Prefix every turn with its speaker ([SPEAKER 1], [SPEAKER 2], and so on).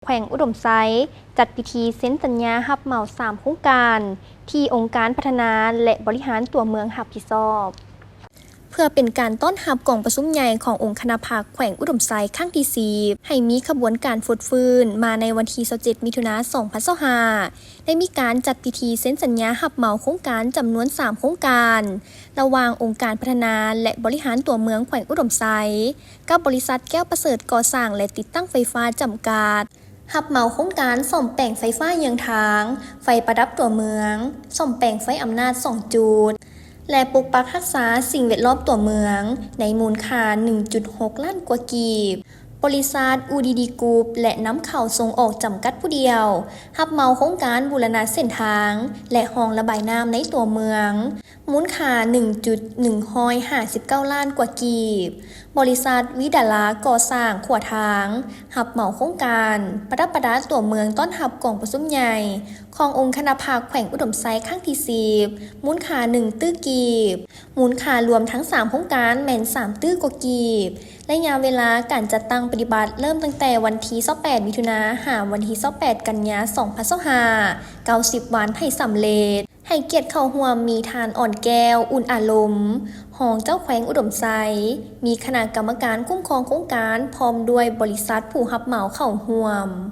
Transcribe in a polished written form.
[SPEAKER 1] แขวงอุดมไซต์จัดพิธีเซ็นสัญญารับเหมา3โครงการที่องค์การพัฒนาและบริหารตัวเมืองรับผิดชอบเพื่อเป็นการต้อนรับกองประชุมใหญ่ขององค์คณะภาคแขวงอุดมไซต์ครั้งที่4ให้มีขบวนการฟุดฟื้นมาในวันที่27มิถุนายน2025ได้มีการจัดพิธีเซ็นสัญญารับเหมาโครงการจำนวน3โครงการระหว่างองค์การพัฒนาและบริหารตัวเมืองแขวงอุดมไซต์กับบริษัทแก้วประเสริฐก่อสร้างและติดตั้งไฟฟ้าจำกัดรับเหมาโครงการซ่อมแปลงไฟฟ้าเยื้องทางไฟประดับตัวเมืองซ่อมแปลงไฟอำนาจ2จุดและปกปักรักษาสิ่งแวดล้อมตัวเมืองในมูลค่า 1.6 ล้านกว่ากีบบริษัทอูดีดีกรุ๊ปและน้ำเข้าส่งออกจำกัดผู้เดียวรับเหมาโครงการบูรณะเส้นทางและห้องระบายน้ำในตัวเมืองมูลค่า 1.159 ล้านกว่ากีบบริษัทวิดาลาก่อสร้างขวดทางรับเหมาโครงการประดับประดาตัวเมืองต้อนรับกองประชุมใหญ่ขององค์คณะภาคแขวงอุดมไซต์ครั้งที่10มูลค่า1ตื้อกีบมูลค่ารวมทั้ง3โครงการแม่น3ตื้อกว่ากีบระยะเวลาการจัดตั้งปฏิบัติเริ่มตั้งแต่วันที่28มิถุนายนถึงวันที่28กันยายน2025 90 วันให้สำเร็จให้เกียรติเข้าร่วมมีทานอ่อนแก้วอุ่นอารมณ์หองเจ้าแขวงอุดมไซต์มีคณะกรรมการคุ้มครองโครงการพร้อมด้วยบริษัทผู้รับเหมาเข้าร่วม